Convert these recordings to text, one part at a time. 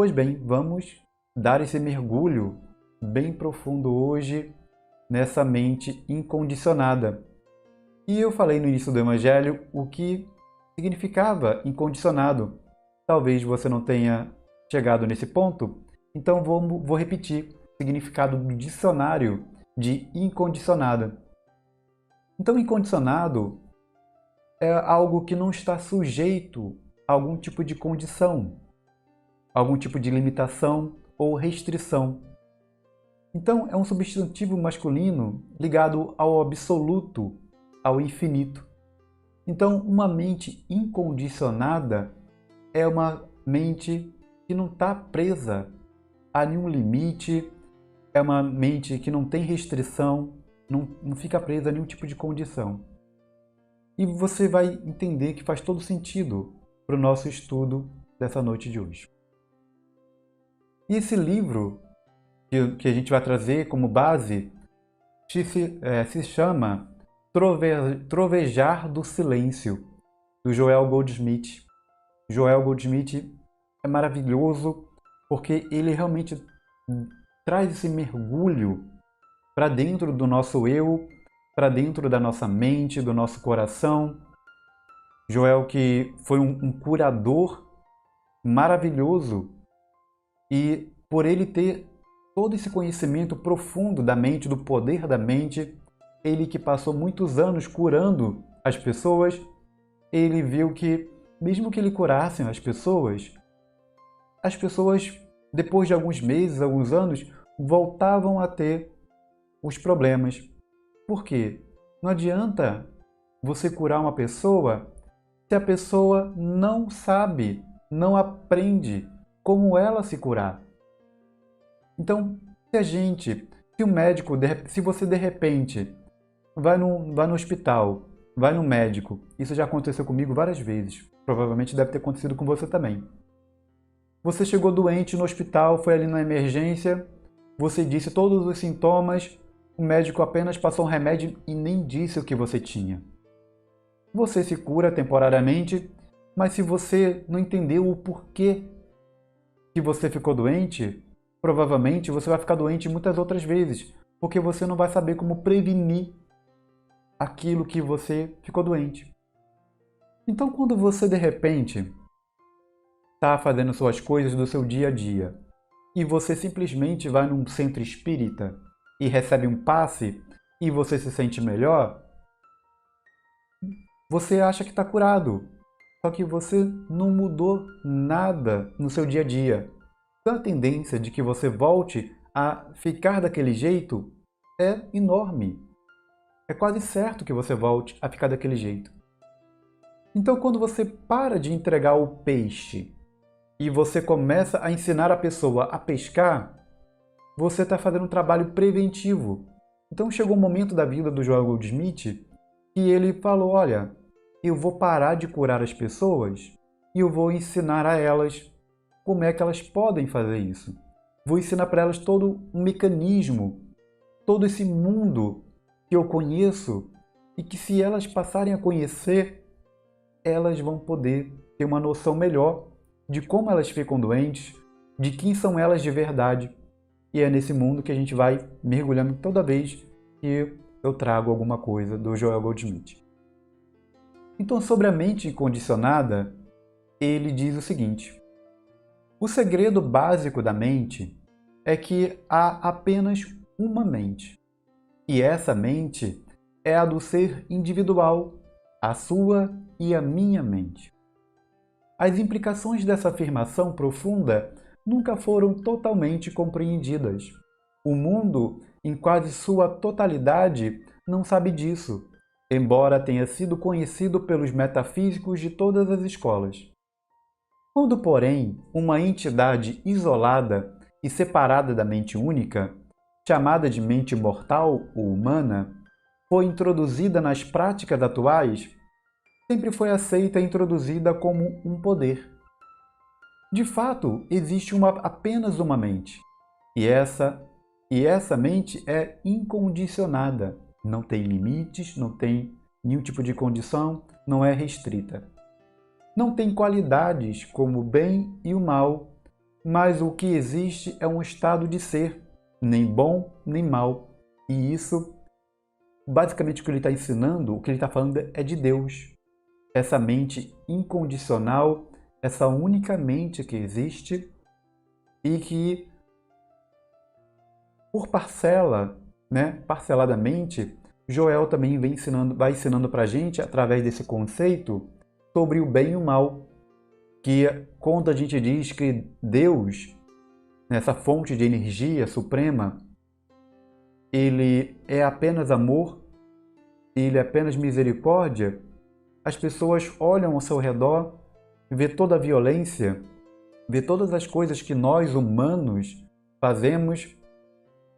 Pois bem, vamos dar esse mergulho bem profundo hoje nessa mente incondicionada. E eu falei no início do Evangelho o que significava incondicionado. Talvez você não tenha chegado nesse ponto, então vou repetir o significado do dicionário de incondicionada. Então, incondicionado é algo que não está sujeito a algum tipo de condição, algum tipo de limitação ou restrição. Então, é um substantivo masculino ligado ao absoluto, ao infinito. Então, uma mente incondicionada é uma mente que não está presa a nenhum limite, é uma mente que não tem restrição, não fica presa a nenhum tipo de condição. E você vai entender que faz todo sentido para o nosso estudo dessa noite de hoje. E esse livro que a gente vai trazer como base se chama Trovejar do Silêncio, do Joel Goldsmith. Joel Goldsmith é maravilhoso porque ele realmente traz esse mergulho para dentro do nosso eu, para dentro da nossa mente, do nosso coração. Joel, que foi um curador maravilhoso, e por ele ter todo esse conhecimento profundo da mente, do poder da mente, ele que passou muitos anos curando as pessoas, ele viu que, mesmo que ele curasse as pessoas, depois de alguns meses, alguns anos, voltavam a ter os problemas. Por quê? Não adianta você curar uma pessoa se a pessoa não sabe, não aprende como ela se curar. Então, se o médico, se você de repente vai no hospital, vai no médico, isso já aconteceu comigo várias vezes, provavelmente deve ter acontecido com você também. Você chegou doente no hospital, foi ali na emergência, você disse todos os sintomas, o médico apenas passou um remédio e nem disse o que você tinha. Você se cura temporariamente, mas se você não entendeu o porquê que você ficou doente, provavelmente você vai ficar doente muitas outras vezes, porque você não vai saber como prevenir aquilo que você ficou doente. Então, quando você de repente está fazendo suas coisas do seu dia a dia e você simplesmente vai num centro espírita e recebe um passe e você se sente melhor, você acha que está curado, só que você não mudou nada no seu dia a dia. Então a tendência de que você volte a ficar daquele jeito é enorme. É quase certo que você volte a ficar daquele jeito. Então quando você para de entregar o peixe e você começa a ensinar a pessoa a pescar, você está fazendo um trabalho preventivo. Então chegou um momento da vida do Joel Goldsmith e ele falou, olha, eu vou parar de curar as pessoas e eu vou ensinar a elas como é que elas podem fazer isso. Vou ensinar para elas todo um mecanismo, todo esse mundo que eu conheço e que se elas passarem a conhecer, elas vão poder ter uma noção melhor de como elas ficam doentes, de quem são elas de verdade. E é nesse mundo que a gente vai mergulhando toda vez que eu trago alguma coisa do Joel Goldsmith. Então, sobre a mente incondicionada, ele diz o seguinte: o segredo básico da mente é que há apenas uma mente. E essa mente é a do ser individual, a sua e a minha mente. As implicações dessa afirmação profunda nunca foram totalmente compreendidas. O mundo, em quase sua totalidade, não sabe disso, embora tenha sido conhecido pelos metafísicos de todas as escolas. Quando, porém, uma entidade isolada e separada da mente única, chamada de mente mortal ou humana, foi introduzida nas práticas atuais, sempre foi aceita e introduzida como um poder. De fato, existe apenas uma mente, e essa mente é incondicionada, não tem limites, não tem nenhum tipo de condição, não é restrita. Não tem qualidades como o bem e o mal, mas o que existe é um estado de ser, nem bom nem mal. E isso, basicamente, o que ele está ensinando, o que ele está falando é de Deus. Essa mente incondicional, essa única mente que existe e que, por parcela, parceladamente, Joel também vai ensinando para a gente, através desse conceito, sobre o bem e o mal. Que quando a gente diz que Deus, essa fonte de energia suprema, ele é apenas amor, ele é apenas misericórdia, as pessoas olham ao seu redor, vê toda a violência, vê todas as coisas que nós humanos fazemos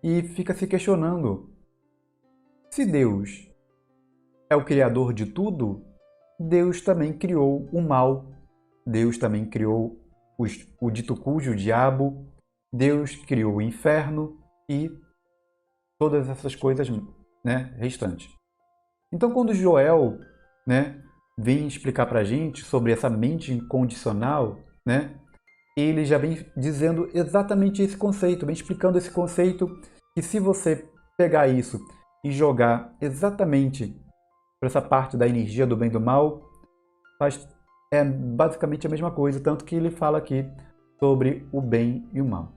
e fica se questionando: se Deus é o criador de tudo, Deus também criou o mal, Deus também criou o dito cujo, o diabo, Deus criou o inferno e todas essas coisas, restantes. Então, quando Joel, vem explicar para a gente sobre essa mente incondicional, ele já vem dizendo exatamente esse conceito, vem explicando esse conceito, que se você pegar isso e jogar exatamente para essa parte da energia do bem e do mal, é basicamente a mesma coisa, tanto que ele fala aqui sobre o bem e o mal.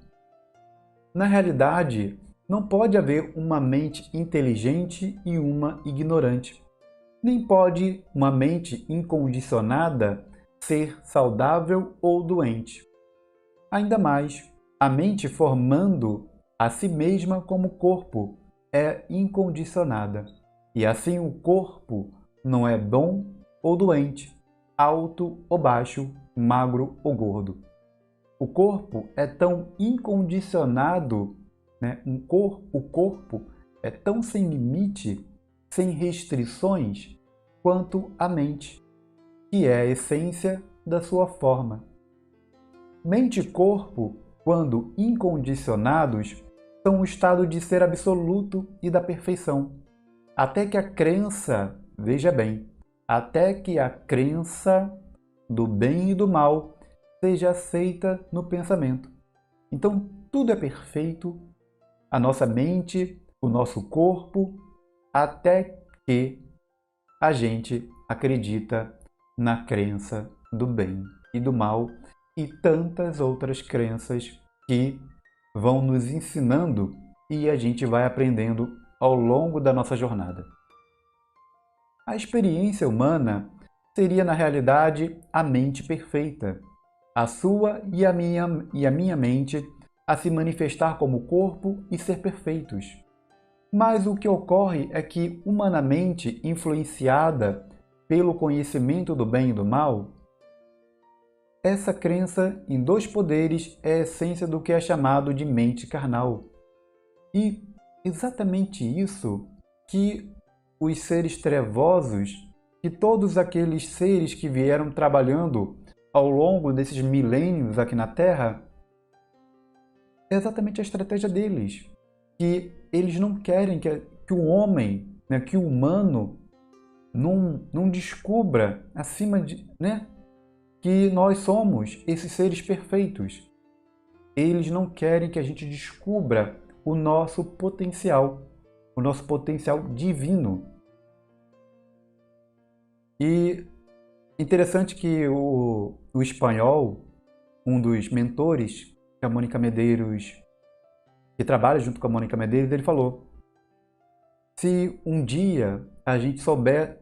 Na realidade, não pode haver uma mente inteligente e uma ignorante. Nem pode uma mente incondicionada ser saudável ou doente. Ainda mais, a mente formando a si mesma como corpo é incondicionada. E assim o corpo não é bom ou doente, alto ou baixo, magro ou gordo. O corpo é tão incondicionado, o corpo é tão sem limite, sem restrições, quanto a mente, que é a essência da sua forma. Mente e corpo, quando incondicionados, são um estado de ser absoluto e da perfeição. Até que a crença, veja bem, até que a crença do bem e do mal seja aceita no pensamento. Então, tudo é perfeito, a nossa mente, o nosso corpo, até que a gente acredita na crença do bem e do mal e tantas outras crenças que vão nos ensinando e a gente vai aprendendo ao longo da nossa jornada. A experiência humana seria, na realidade, a mente perfeita, a sua e a minha mente a se manifestar como corpo e ser perfeitos. Mas o que ocorre é que, humanamente influenciada pelo conhecimento do bem e do mal, essa crença em dois poderes é a essência do que é chamado de mente carnal. E exatamente isso que os seres trevosos, que todos aqueles seres que vieram trabalhando ao longo desses milênios aqui na Terra, é exatamente a estratégia deles. Que eles não querem que o homem, que o humano, não descubra acima de, que nós somos esses seres perfeitos. Eles não querem que a gente descubra o nosso potencial divino. E interessante que o espanhol, um dos mentores que a Mônica Medeiros, que trabalha junto com a Mônica Medeiros, ele falou: se um dia a gente souber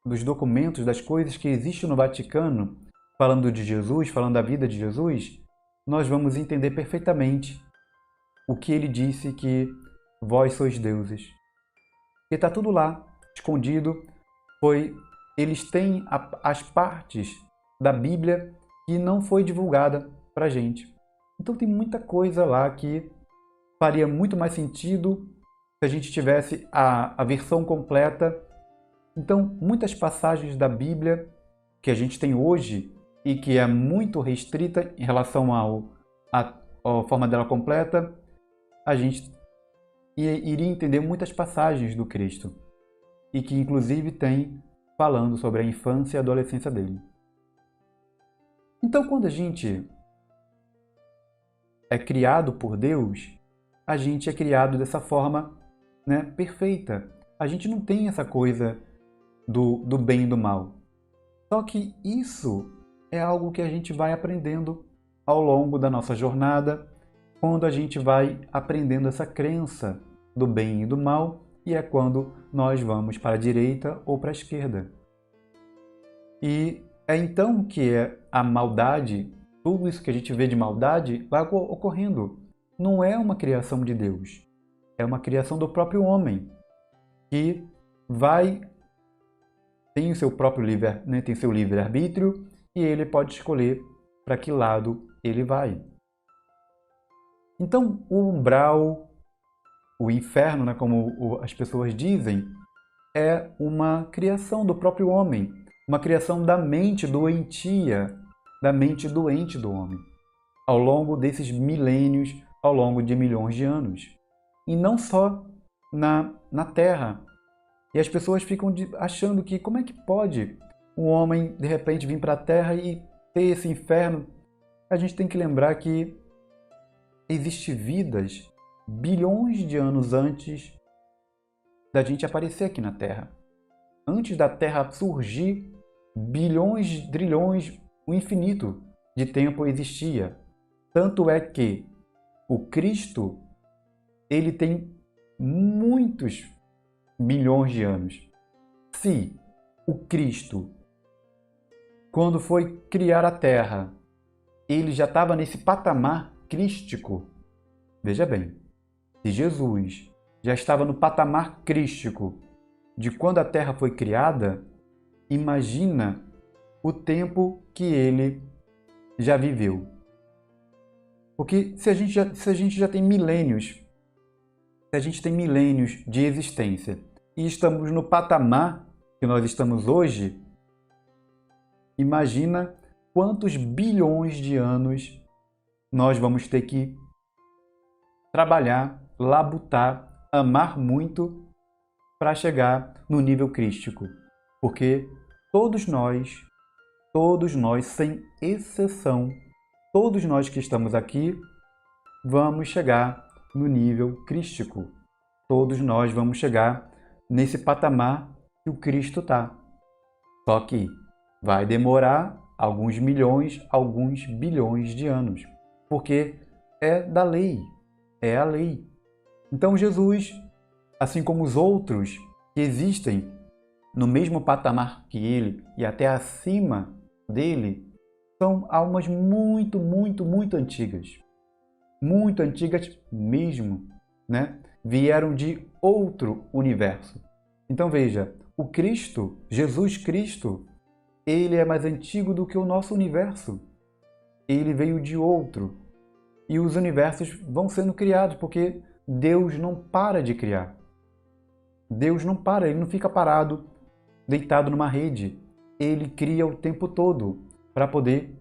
dos documentos, das coisas que existem no Vaticano, falando de Jesus, falando da vida de Jesus, nós vamos entender perfeitamente o que ele disse, que vós sois deuses. Porque está tudo lá, escondido, eles têm as partes da Bíblia que não foi divulgada para a gente. Então tem muita coisa lá que faria muito mais sentido se a gente tivesse a versão completa. Então, muitas passagens da Bíblia que a gente tem hoje e que é muito restrita em relação à forma dela completa, a gente iria entender muitas passagens do Cristo e que inclusive tem falando sobre a infância e a adolescência dele. Então, quando a gente é criado por Deus, a gente é criado dessa forma, né, perfeita. A gente não tem essa coisa do bem e do mal. Só que isso é algo que a gente vai aprendendo ao longo da nossa jornada, quando a gente vai aprendendo essa crença do bem e do mal, e é quando nós vamos para a direita ou para a esquerda. E é então que a maldade, tudo isso que a gente vê de maldade, vai ocorrendo. Não é uma criação de Deus, é uma criação do próprio homem, que tem o seu próprio tem seu livre-arbítrio, e ele pode escolher para que lado ele vai. Então, o umbral, o inferno, né, como as pessoas dizem, é uma criação do próprio homem, uma criação da mente doentia, da mente doente do homem, ao longo desses milênios, ao longo de milhões de anos. E não só na Terra. E as pessoas ficam achando que como é que pode um homem, de repente, vir para a Terra e ter esse inferno? A gente tem que lembrar que existem vidas bilhões de anos antes da gente aparecer aqui na Terra. Antes da Terra surgir, bilhões, trilhões, o infinito de tempo existia. Tanto é que o Cristo, ele tem muitos milhões de anos. Se o Cristo, quando foi criar a Terra, ele já estava nesse patamar crístico, veja bem, se Jesus já estava no patamar crístico de quando a Terra foi criada, imagina o tempo que ele já viveu. Porque se a gente já tem milênios, se a gente tem milênios de existência e estamos no patamar que nós estamos hoje, imagina quantos bilhões de anos nós vamos ter que trabalhar, labutar, amar muito para chegar no nível crístico. Porque todos nós, sem exceção, todos nós que estamos aqui, vamos chegar no nível crístico. Todos nós vamos chegar nesse patamar que o Cristo está. Só que vai demorar alguns milhões, alguns bilhões de anos, porque é da lei, é a lei. Então Jesus, assim como os outros que existem no mesmo patamar que ele e até acima dele, são almas muito, muito, muito antigas mesmo, né? Vieram de outro universo. Então veja, o Cristo, Jesus Cristo, ele é mais antigo do que o nosso universo. Ele veio de outro. E os universos vão sendo criados, porque Deus não para de criar. Deus não para, ele não fica parado, deitado numa rede. Ele cria o tempo todo para poder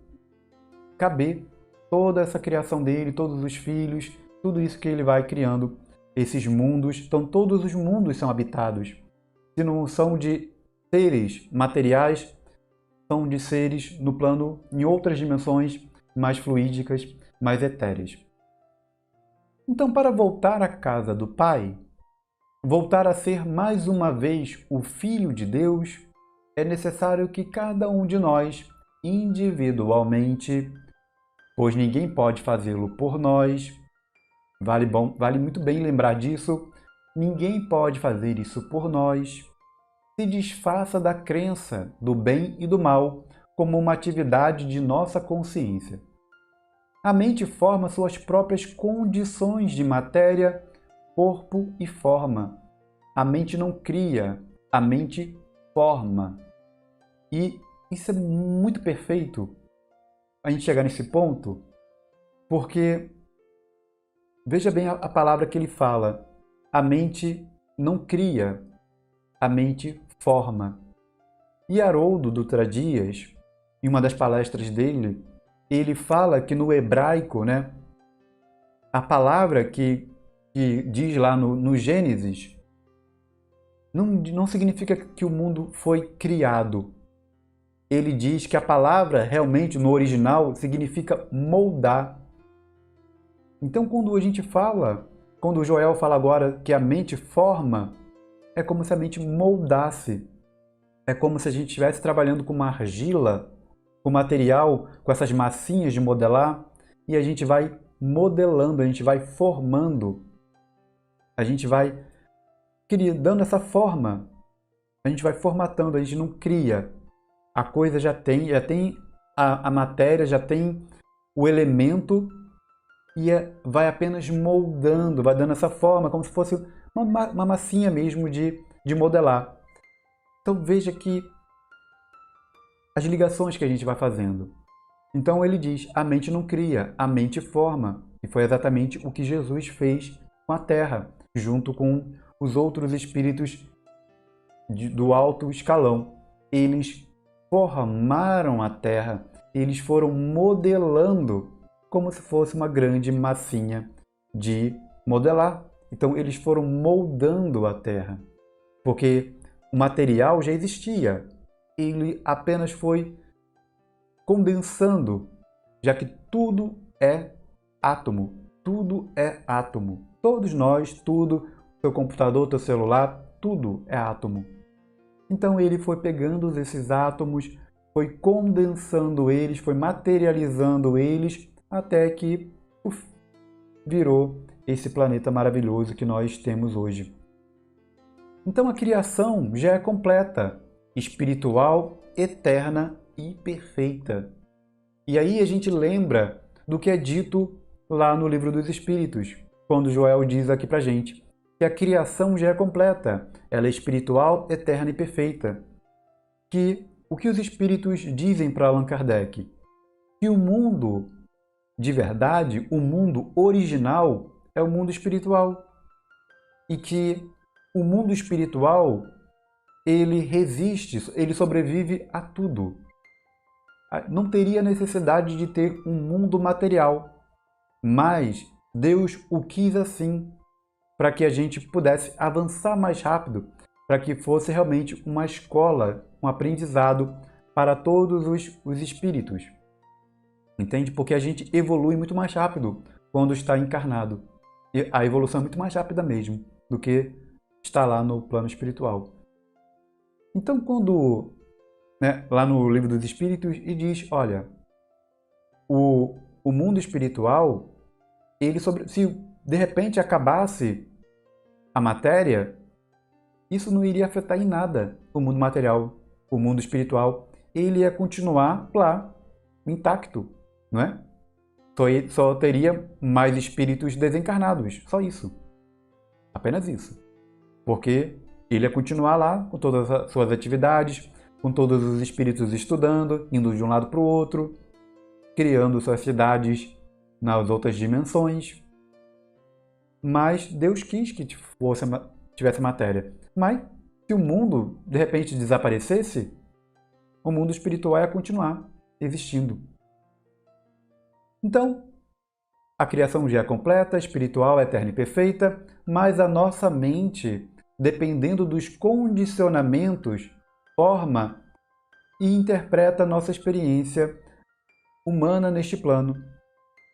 caber toda essa criação dele, todos os filhos, tudo isso que ele vai criando, esses mundos. Então todos os mundos são habitados. Se não são de seres materiais, são de seres no plano, em outras dimensões mais fluídicas, mais etéreas. Então, para voltar à casa do Pai, voltar a ser mais uma vez o Filho de Deus, é necessário que cada um de nós, individualmente, pois ninguém pode fazê-lo por nós, vale muito bem lembrar disso, ninguém pode fazer isso por nós, se desfaça da crença do bem e do mal como uma atividade de nossa consciência. A mente forma suas próprias condições de matéria, corpo e forma. A mente não cria, a mente forma. E isso é muito perfeito, a gente chegar nesse ponto, porque veja bem a palavra que ele fala. A mente não cria, a mente forma. E Haroldo Dutra Dias, em uma das palestras dele, ele fala que no hebraico, né, a palavra que diz lá no Gênesis não significa que o mundo foi criado. Ele diz que a palavra realmente no original significa moldar. Então, quando o Joel fala agora que a mente forma, é como se a mente moldasse. É como se a gente estivesse trabalhando com uma argila, com material, com essas massinhas de modelar, e a gente vai modelando, a gente vai formando, a gente vai dando essa forma, a gente vai formatando, a gente não cria. A coisa já tem a matéria, já tem o elemento e vai apenas moldando, vai dando essa forma, como se fosse uma massinha mesmo de modelar. Então veja que as ligações que a gente vai fazendo. Então ele diz, a mente não cria, a mente forma. E foi exatamente o que Jesus fez com a Terra, junto com os outros espíritos do alto escalão. Eles formaram a Terra, eles foram modelando como se fosse uma grande massinha de modelar. Então eles foram moldando a Terra, porque o material já existia, ele apenas foi condensando, já que tudo é átomo, tudo é átomo. Todos nós, tudo, seu computador, teu celular, tudo é átomo. Então ele foi pegando esses átomos, foi condensando eles, foi materializando eles, até que virou esse planeta maravilhoso que nós temos hoje. Então a criação já é completa, espiritual, eterna e perfeita. E aí a gente lembra do que é dito lá no Livro dos Espíritos, quando Joel diz aqui pra gente que a criação já é completa, ela é espiritual, eterna e perfeita. Que o que os espíritos dizem para Allan Kardec? Que o mundo de verdade, o mundo original, é o mundo espiritual. E que o mundo espiritual, ele resiste, ele sobrevive a tudo. Não teria necessidade de ter um mundo material, mas Deus o quis assim, para que a gente pudesse avançar mais rápido, para que fosse realmente uma escola, um aprendizado para todos os espíritos. Entende? Porque a gente evolui muito mais rápido quando está encarnado. E a evolução é muito mais rápida mesmo do que está lá no plano espiritual. Então, quando lá no Livro dos Espíritos, e diz, olha, o mundo espiritual, se de repente acabasse a matéria, isso não iria afetar em nada o mundo material, o mundo espiritual. Ele ia continuar lá, intacto, não é? Só teria mais espíritos desencarnados, só isso. Apenas isso. Porque ele ia continuar lá com todas as suas atividades, com todos os espíritos estudando, indo de um lado para o outro, criando suas cidades nas outras dimensões. Mas Deus quis que tivesse matéria. Mas se o mundo, de repente, desaparecesse, o mundo espiritual ia continuar existindo. Então, a criação já é completa, espiritual, eterna e perfeita, mas a nossa mente, dependendo dos condicionamentos, forma e interpreta a nossa experiência humana neste plano.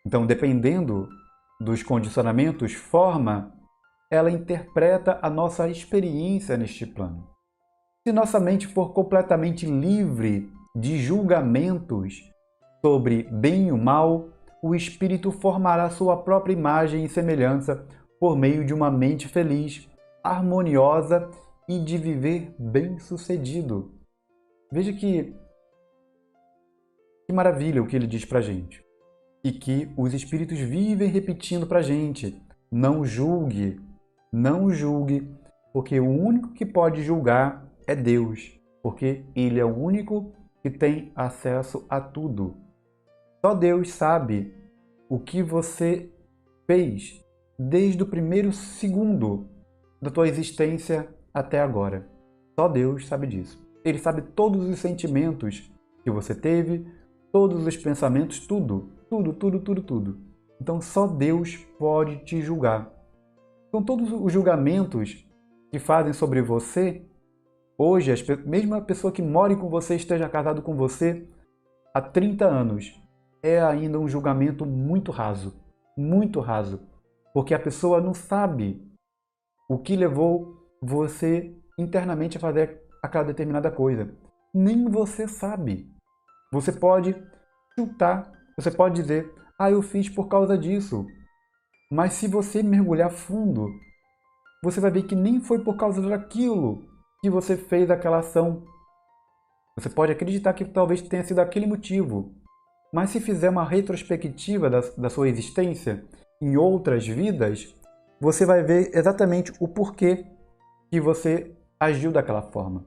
Então, dependendo dos condicionamentos, ela interpreta a nossa experiência neste plano. Se nossa mente for completamente livre de julgamentos sobre bem e o mal, o espírito formará sua própria imagem e semelhança por meio de uma mente feliz, harmoniosa e de viver bem-sucedido. Veja que maravilha o que ele diz pra gente. E que os espíritos vivem repetindo pra gente. Não julgue, porque o único que pode julgar é Deus, porque Ele é o único que tem acesso a tudo. Só Deus sabe o que você fez desde o primeiro segundo da tua existência até agora. Só Deus sabe disso. Ele sabe todos os sentimentos que você teve, todos os pensamentos, tudo. Então só Deus pode te julgar. Então todos os julgamentos que fazem sobre você, hoje, mesmo a pessoa que mora com você, esteja casado com você há 30 anos, é ainda um julgamento muito raso. muito raso, porque a pessoa não sabe o que levou você internamente a fazer aquela determinada coisa. Nem você sabe. Você pode chutar, você pode dizer, eu fiz por causa disso. Mas se você mergulhar fundo, você vai ver que nem foi por causa daquilo que você fez aquela ação. Você pode acreditar que talvez tenha sido aquele motivo, mas se fizer uma retrospectiva da sua existência em outras vidas, você vai ver exatamente o porquê que você agiu daquela forma.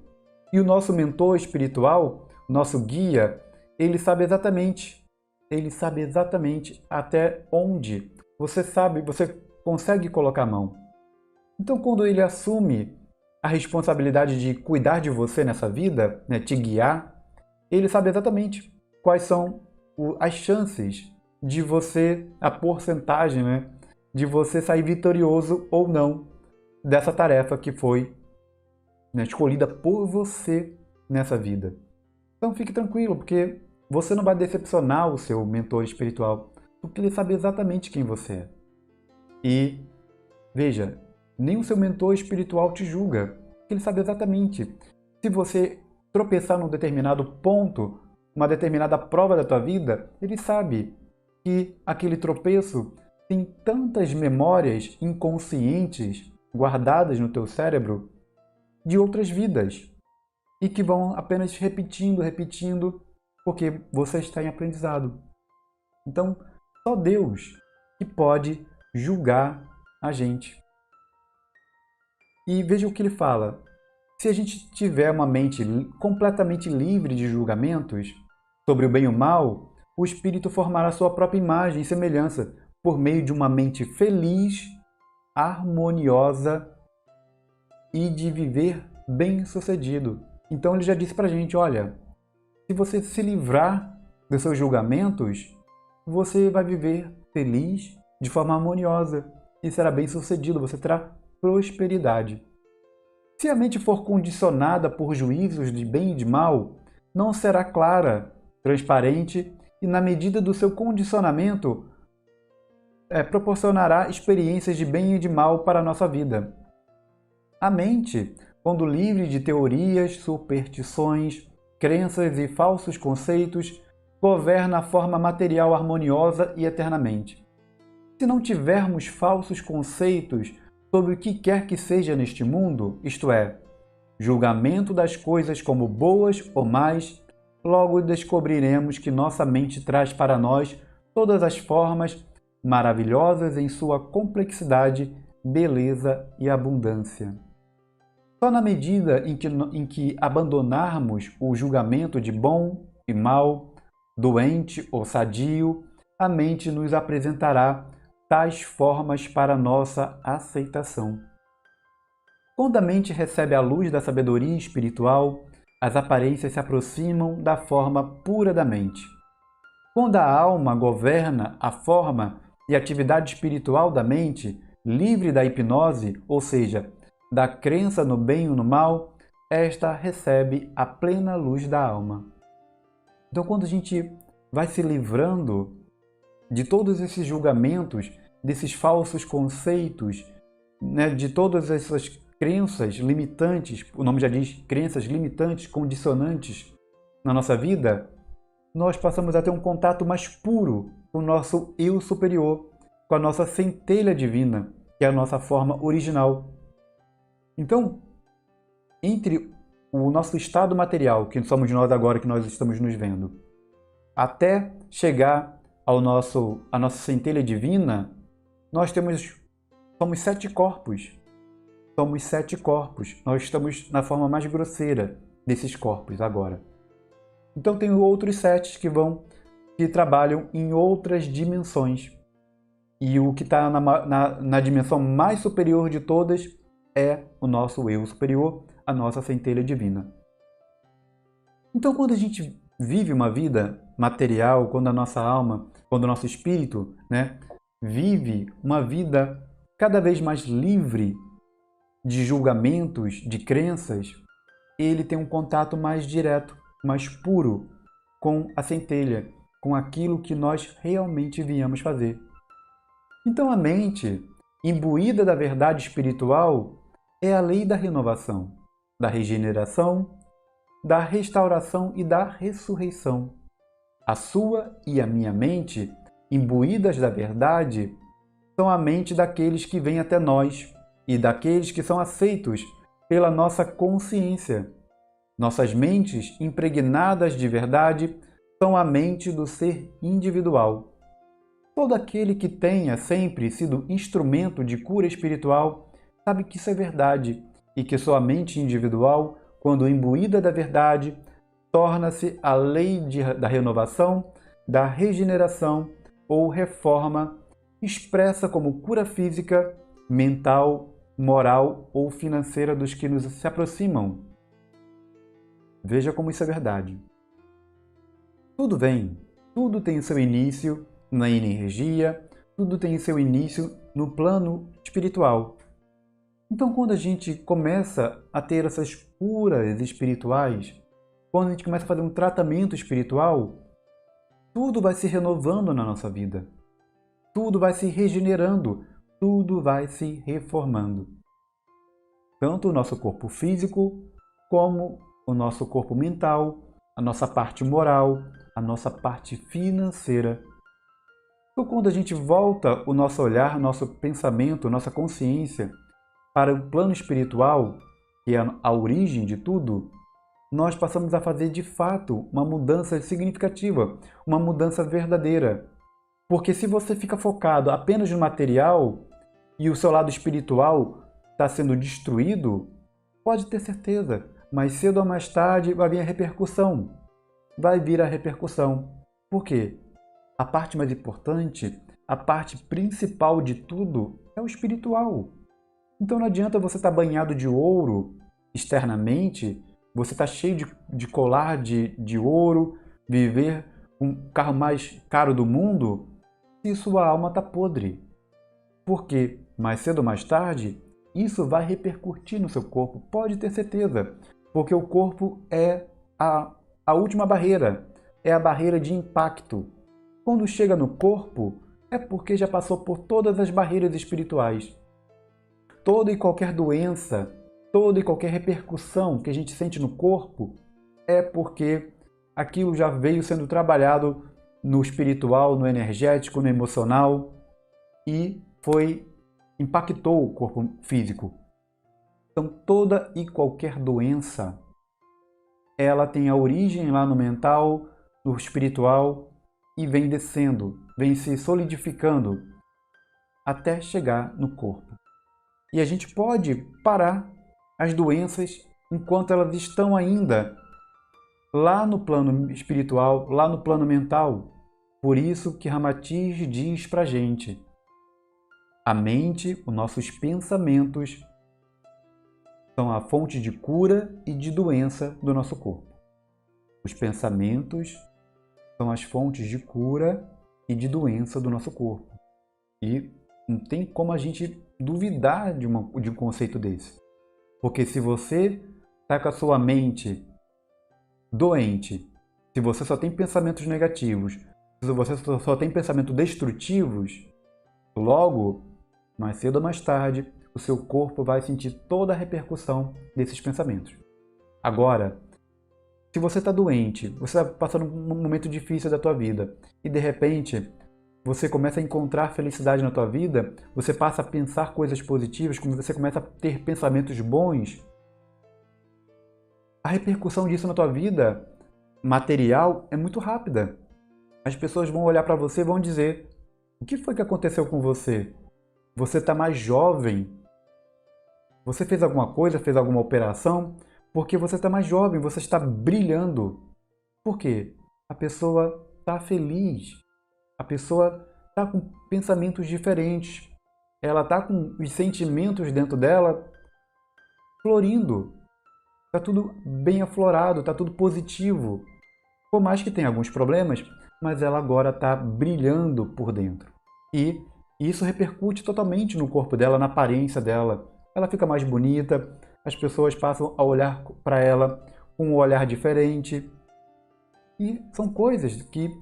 E o nosso mentor espiritual, nosso guia, ele sabe exatamente até onde você consegue colocar a mão. Então, quando ele assume a responsabilidade de cuidar de você nessa vida, né, te guiar, ele sabe exatamente quais são as chances de você, a porcentagem, né, de você sair vitorioso ou não dessa tarefa que foi, né, escolhida por você nessa vida. Então fique tranquilo, porque você não vai decepcionar o seu mentor espiritual, porque ele sabe exatamente quem você é. E veja, nem o seu mentor espiritual te julga, porque ele sabe exatamente. Se você tropeçar num determinado ponto, uma determinada prova da tua vida, ele sabe que aquele tropeço tem tantas memórias inconscientes guardadas no teu cérebro de outras vidas e que vão apenas repetindo, porque você está em aprendizado. Então, só Deus que pode julgar a gente. E veja o que ele fala. Se a gente tiver uma mente completamente livre de julgamentos sobre o bem e o mal, o espírito formará sua própria imagem e semelhança por meio de uma mente feliz, harmoniosa e de viver bem-sucedido. Então ele já disse pra gente, olha, se você se livrar dos seus julgamentos, você vai viver feliz, de forma harmoniosa, e será bem-sucedido, você terá prosperidade. Se a mente for condicionada por juízos de bem e de mal, não será clara, transparente e, na medida do seu condicionamento, proporcionará experiências de bem e de mal para a nossa vida. A mente, quando livre de teorias, superstições, crenças e falsos conceitos, governa a forma material harmoniosa e eternamente. Se não tivermos falsos conceitos sobre o que quer que seja neste mundo, isto é, julgamento das coisas como boas ou más, logo descobriremos que nossa mente traz para nós todas as formas maravilhosas em sua complexidade, beleza e abundância. Só na medida em que abandonarmos o julgamento de bom e mal, doente ou sadio, a mente nos apresentará tais formas para nossa aceitação. Quando a mente recebe a luz da sabedoria espiritual, as aparências se aproximam da forma pura da mente. Quando a alma governa a forma e atividade espiritual da mente, livre da hipnose, ou seja, da crença no bem ou no mal, esta recebe a plena luz da alma. Então, quando a gente vai se livrando de todos esses julgamentos, desses falsos conceitos, né, de todas essas crenças limitantes, o nome já diz, crenças limitantes, condicionantes na nossa vida, nós passamos a ter um contato mais puro com o nosso eu superior, com a nossa centelha divina, que é a nossa forma original. Então, entre o nosso estado material, que somos nós agora que nós estamos nos vendo, até chegar à nossa centelha divina, nós somos 7 corpos. Somos 7 corpos. Nós estamos na forma mais grosseira desses corpos agora. Então tem outros 7 que trabalham em outras dimensões. E o que está na dimensão mais superior de todas é o nosso eu superior, a nossa centelha divina. Então quando a gente vive uma vida material, quando a nossa alma, quando o nosso espírito, né, vive uma vida cada vez mais livre de julgamentos, de crenças, ele tem um contato mais direto, mais puro com a centelha, com aquilo que nós realmente viemos fazer. Então a mente, imbuída da verdade espiritual, é a lei da renovação, da regeneração, da restauração e da ressurreição. A sua e a minha mente, imbuídas da verdade, são a mente daqueles que vêm até nós e daqueles que são aceitos pela nossa consciência. Nossas mentes impregnadas de verdade são a mente do ser individual. Todo aquele que tenha sempre sido instrumento de cura espiritual sabe que isso é verdade e que sua mente individual, quando imbuída da verdade, torna-se a lei da renovação, da regeneração ou reforma, expressa como cura física, mental, moral ou financeira dos que nos se aproximam. Veja como isso é verdade. Tudo vem, tudo tem o seu início na energia, tudo tem o seu início no plano espiritual. Então, quando a gente começa a ter essas curas espirituais, quando a gente começa a fazer um tratamento espiritual, tudo vai se renovando na nossa vida. Tudo vai se regenerando, tudo vai se reformando. Tanto o nosso corpo físico, como o nosso corpo mental, a nossa parte moral, a nossa parte financeira. Então, quando a gente volta o nosso olhar, nosso pensamento, nossa consciência para o plano espiritual, que é a origem de tudo, nós passamos a fazer de fato uma mudança significativa, uma mudança verdadeira. Porque se você fica focado apenas no material e o seu lado espiritual está sendo destruído, pode ter certeza, mais cedo ou mais tarde vai vir a repercussão. Vai vir a repercussão. Por quê? A parte mais importante, a parte principal de tudo é o espiritual. Então não adianta você estar banhado de ouro externamente, você está cheio de colar de ouro, viver com o carro mais caro do mundo, se sua alma está podre. Porque mais cedo ou mais tarde, isso vai repercutir no seu corpo, pode ter certeza. Porque o corpo é a última barreira, é a barreira de impacto. Quando chega no corpo, é porque já passou por todas as barreiras espirituais. Toda e qualquer doença, toda e qualquer repercussão que a gente sente no corpo é porque aquilo já veio sendo trabalhado no espiritual, no energético, no emocional e impactou o corpo físico. Então toda e qualquer doença, ela tem a origem lá no mental, no espiritual e vem descendo, vem se solidificando até chegar no corpo. E a gente pode parar as doenças enquanto elas estão ainda lá no plano espiritual, lá no plano mental. Por isso que Ramatiz diz pra gente: a mente, os nossos pensamentos, são a fonte de cura e de doença do nosso corpo. Os pensamentos são as fontes de cura e de doença do nosso corpo. E não tem como a gente duvidar de um conceito desse. Porque se você está com a sua mente doente, se você só tem pensamentos negativos, se você só tem pensamentos destrutivos, logo, mais cedo ou mais tarde, o seu corpo vai sentir toda a repercussão desses pensamentos. Agora, se você está doente, você está passando um momento difícil da tua vida e de repente você começa a encontrar felicidade na tua vida, você passa a pensar coisas positivas, quando você começa a ter pensamentos bons, a repercussão disso na tua vida material é muito rápida. As pessoas vão olhar para você e vão dizer: o que foi que aconteceu com você? Você está mais jovem? Você fez alguma coisa, fez alguma operação? Porque você está mais jovem, você está brilhando. Por quê? A pessoa está feliz. A pessoa está com pensamentos diferentes. Ela está com os sentimentos dentro dela florindo. Está tudo bem aflorado, está tudo positivo. Por mais que tenha alguns problemas, mas ela agora está brilhando por dentro. E isso repercute totalmente no corpo dela, na aparência dela. Ela fica mais bonita, as pessoas passam a olhar para ela com um olhar diferente. E são coisas que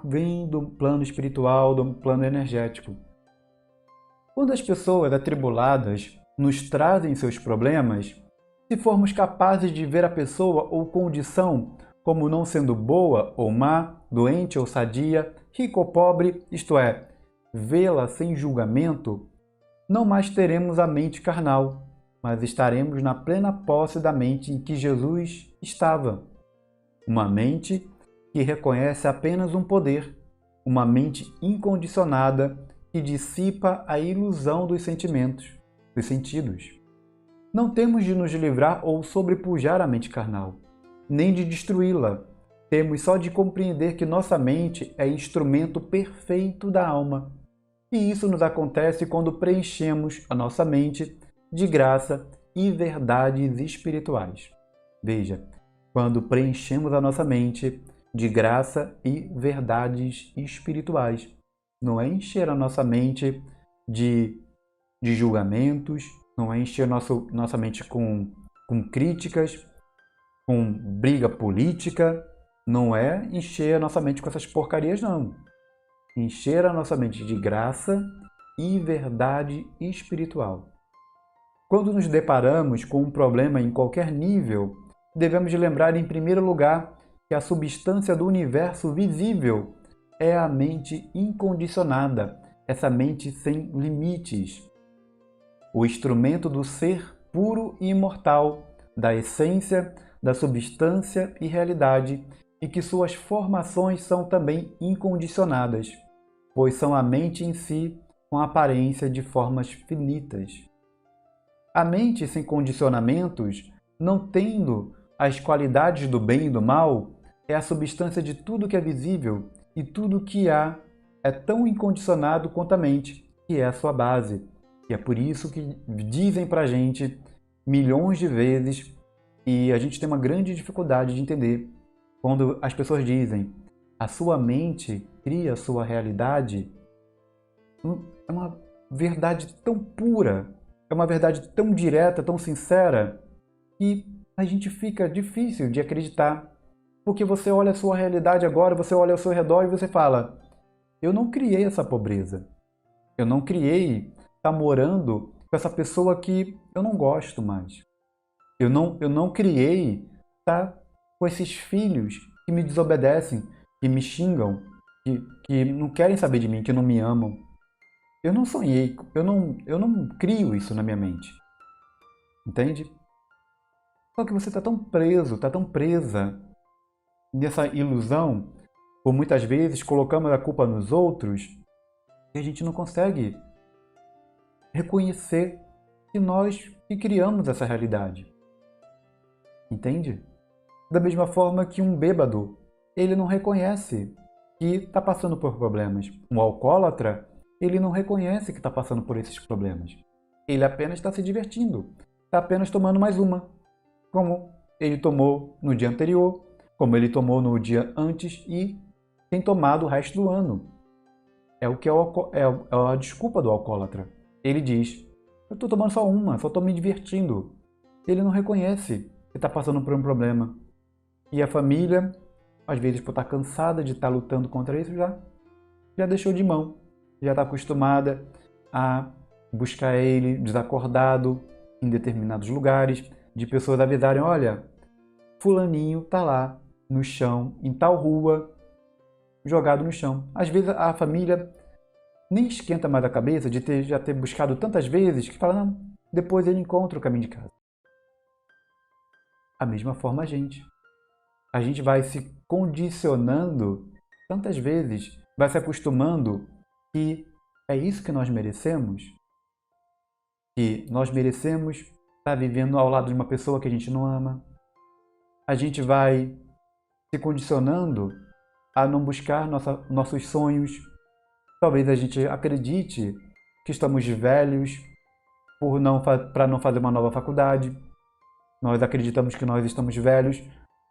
vêm do plano espiritual, do plano energético. Quando as pessoas atribuladas nos trazem seus problemas, se formos capazes de ver a pessoa ou condição como não sendo boa ou má, doente ou sadia, rico ou pobre, isto é, vê-la sem julgamento, não mais teremos a mente carnal, mas estaremos na plena posse da mente em que Jesus estava. Uma mente que reconhece apenas um poder, uma mente incondicionada que dissipa a ilusão dos sentimentos, dos sentidos. Não temos de nos livrar ou sobrepujar a mente carnal, nem de destruí-la. Temos só de compreender que nossa mente é instrumento perfeito da alma. E isso nos acontece quando preenchemos a nossa mente de graça e verdades espirituais. Veja, quando preenchemos a nossa mente de graça e verdades espirituais. Não é encher a nossa mente de julgamentos, não é encher nossa mente com críticas, com briga política, não é encher a nossa mente com essas porcarias, não. Encher a nossa mente de graça e verdade espiritual. Quando nos deparamos com um problema em qualquer nível, devemos lembrar em primeiro lugar que a substância do universo visível é a mente incondicionada, essa mente sem limites, o instrumento do ser puro e imortal, da essência, da substância e realidade, e que suas formações são também incondicionadas, pois são a mente em si com a aparência de formas finitas. A mente sem condicionamentos, não tendo as qualidades do bem e do mal, é a substância de tudo que é visível, e tudo que há é tão incondicionado quanto a mente, que é a sua base. E é por isso que dizem pra gente milhões de vezes, e a gente tem uma grande dificuldade de entender, quando as pessoas dizem a sua mente cria a sua realidade. É uma verdade tão pura, é uma verdade tão direta, tão sincera, que a gente fica difícil de acreditar. Porque você olha a sua realidade agora, você olha ao seu redor e você fala: eu não criei essa pobreza. Eu não criei estar morando com essa pessoa que eu não gosto mais. Eu não criei estar com esses filhos que me desobedecem, que me xingam, que não querem saber de mim, que não me amam. Eu não sonhei, eu não crio isso na minha mente. Entende? Só que você está tão preso, está tão presa nessa ilusão, por muitas vezes colocamos a culpa nos outros, e a gente não consegue reconhecer que nós que criamos essa realidade. Entende? Da mesma forma que um bêbado, ele não reconhece que está passando por problemas. Um alcoólatra, ele não reconhece que está passando por esses problemas. Ele apenas está se divertindo, está apenas tomando mais uma, como ele tomou no dia anterior, como ele tomou no dia antes e tem tomado o resto do ano. É o que é a desculpa do alcoólatra. Ele diz: eu estou tomando só uma, só estou me divertindo. Ele não reconhece que está passando por um problema. E a família, às vezes por estar cansada de estar lutando contra isso, já deixou de mão. Já está acostumada a buscar ele desacordado em determinados lugares, de pessoas avisarem: olha, fulaninho está lá no chão, em tal rua, jogado no chão. Às vezes a família nem esquenta mais a cabeça de já ter buscado tantas vezes que fala: não, depois ele encontra o caminho de casa. A mesma forma a gente vai se condicionando tantas vezes, vai se acostumando que é isso que nós merecemos, que nós merecemos estar vivendo ao lado de uma pessoa que a gente não ama. A gente vai se condicionando a não buscar nossos sonhos. Talvez a gente acredite que estamos velhos para não fazer uma nova faculdade. Nós acreditamos que nós estamos velhos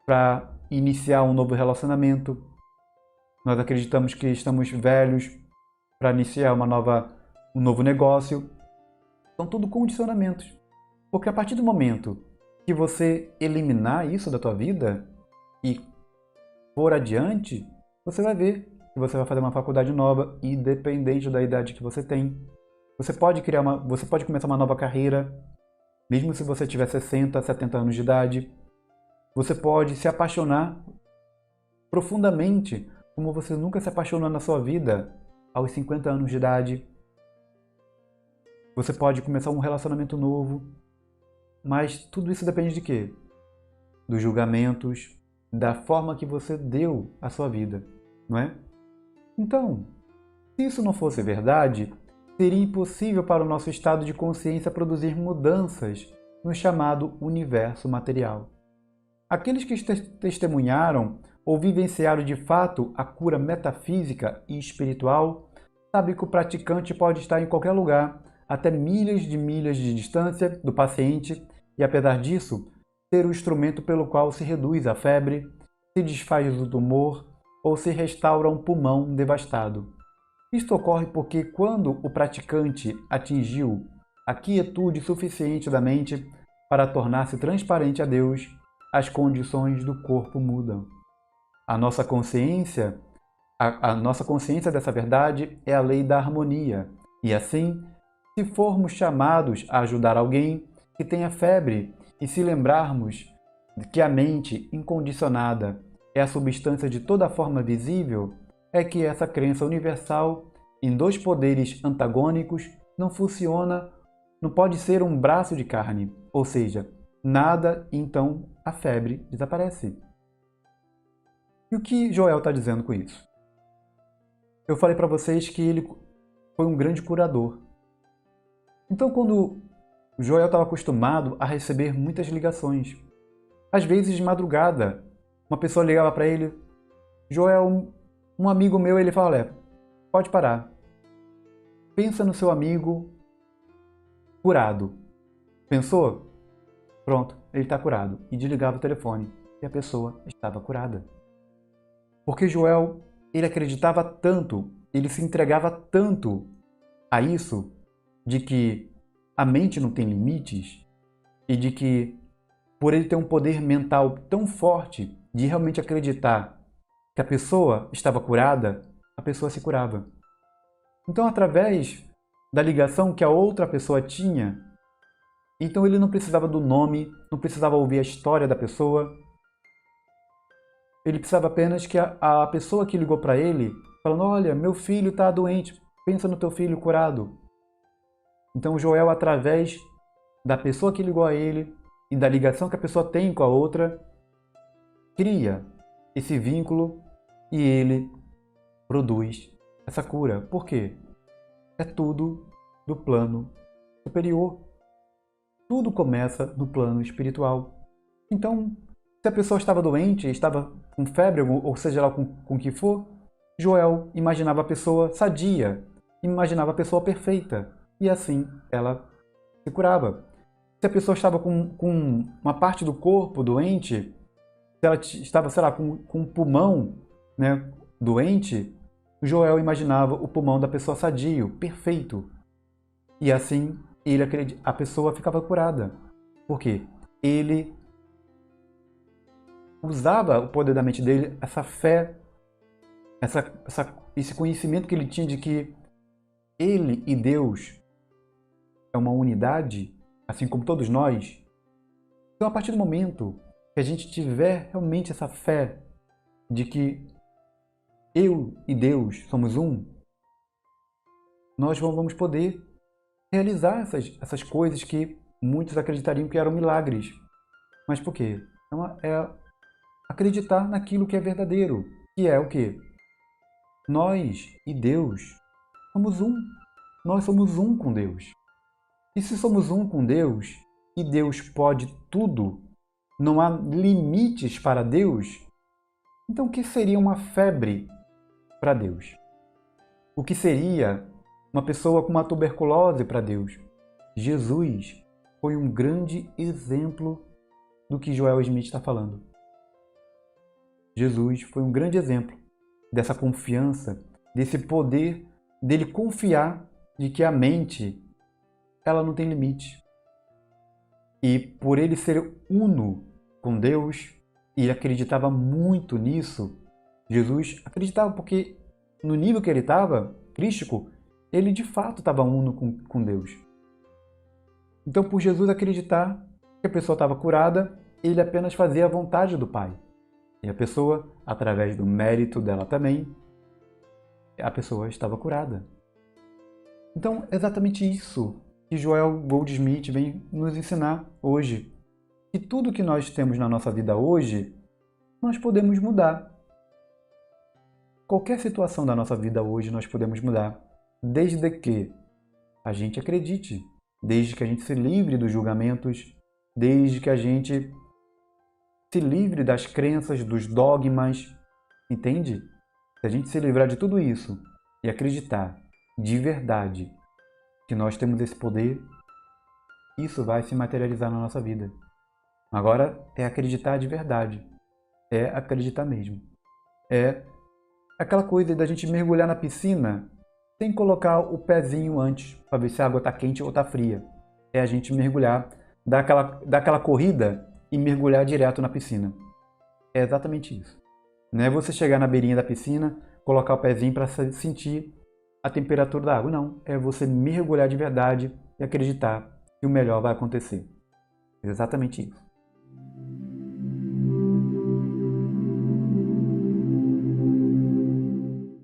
para iniciar um novo relacionamento. Nós acreditamos que estamos velhos para iniciar um novo negócio. São tudo condicionamentos. Porque a partir do momento que você eliminar isso da tua vida e for adiante, você vai ver que você vai fazer uma faculdade nova, independente da idade que você tem. Você pode começar uma nova carreira, mesmo se você tiver 60, 70 anos de idade. Você pode se apaixonar profundamente, como você nunca se apaixonou na sua vida, aos 50 anos de idade. Você pode começar um relacionamento novo. Mas tudo isso depende de quê? Dos julgamentos, da forma que você deu à sua vida, não é? Então, se isso não fosse verdade, seria impossível para o nosso estado de consciência produzir mudanças no chamado universo material. Aqueles que testemunharam ou vivenciaram de fato a cura metafísica e espiritual sabem que o praticante pode estar em qualquer lugar, até milhas de distância do paciente, e apesar disso, ser o instrumento pelo qual se reduz a febre, se desfaz o tumor ou se restaura um pulmão devastado. Isto ocorre porque quando o praticante atingiu a quietude suficiente da mente para tornar-se transparente a Deus, as condições do corpo mudam. A nossa consciência dessa verdade é a lei da harmonia, e assim, se formos chamados a ajudar alguém que tenha febre e se lembrarmos de que a mente incondicionada é a substância de toda forma visível, é que essa crença universal em dois poderes antagônicos não funciona, não pode ser um braço de carne, ou seja, nada, então a febre desaparece. E o que Joel está dizendo com isso? Eu falei para vocês que ele foi um grande curador. Então, quando Joel estava acostumado a receber muitas ligações, às vezes de madrugada, uma pessoa ligava para ele, Joel, um amigo meu, ele fala, olha, pode parar. Pensa no seu amigo curado. Pensou? Pronto, ele está curado. E desligava o telefone. E a pessoa estava curada. Porque Joel, ele acreditava tanto, ele se entregava tanto a isso, de que a mente não tem limites, e de que, por ele ter um poder mental tão forte de realmente acreditar que a pessoa estava curada, a pessoa se curava. Então, através da ligação que a outra pessoa tinha, então ele não precisava do nome, não precisava ouvir a história da pessoa, ele precisava apenas que a pessoa que ligou para ele, falando, olha, meu filho está doente, pensa no teu filho curado. Então o Joel, através da pessoa que ligou a ele e da ligação que a pessoa tem com a outra, cria esse vínculo e ele produz essa cura. Por quê? É tudo do plano superior. Tudo começa no plano espiritual. Então, se a pessoa estava doente, estava com febre, ou seja lá com o que for, Joel imaginava a pessoa sadia, imaginava a pessoa perfeita, e assim ela se curava. Se a pessoa estava com uma parte do corpo doente, se ela estava, sei lá, com um pulmão, né, doente, Joel imaginava o pulmão da pessoa sadio, perfeito. E assim a pessoa ficava curada. Por quê? Ele usava o poder da mente dele, essa fé, esse conhecimento que ele tinha de que ele e Deus é uma unidade, assim como todos nós. Então, a partir do momento que a gente tiver realmente essa fé de que eu e Deus somos um, nós vamos poder realizar essas coisas que muitos acreditariam que eram milagres. Mas por quê? É acreditar naquilo que é verdadeiro, que é o quê? Nós e Deus somos um. Nós somos um com Deus. E se somos um com Deus, e Deus pode tudo, não há limites para Deus, então o que seria uma febre para Deus? O que seria uma pessoa com uma tuberculose para Deus? Jesus foi um grande exemplo do que Joel Smith está falando. Jesus foi um grande exemplo dessa confiança, desse poder dele confiar de que a mente ela não tem limite. E por ele ser uno com Deus, e ele acreditava muito nisso, Jesus acreditava porque no nível que ele estava, crístico, ele de fato estava uno com Deus. Então, por Jesus acreditar que a pessoa estava curada, ele apenas fazia a vontade do Pai. E a pessoa, através do mérito dela também, a pessoa estava curada. Então, é exatamente isso que Joel Goldsmith vem nos ensinar hoje. Que tudo que nós temos na nossa vida hoje, nós podemos mudar. Qualquer situação da nossa vida hoje nós podemos mudar, desde que a gente acredite, desde que a gente se livre dos julgamentos, desde que a gente se livre das crenças, dos dogmas, entende? Se a gente se livrar de tudo isso e acreditar de verdade que nós temos esse poder, isso vai se materializar na nossa vida. Agora é acreditar de verdade, é acreditar mesmo. É aquela coisa da gente mergulhar na piscina sem colocar o pezinho antes para ver se a água está quente ou está fria. É a gente mergulhar, dar aquela corrida e mergulhar direto na piscina. É exatamente isso. Não é você chegar na beirinha da piscina, colocar o pezinho para sentir a temperatura da água. Não, é você mergulhar de verdade e acreditar que o melhor vai acontecer. É exatamente isso.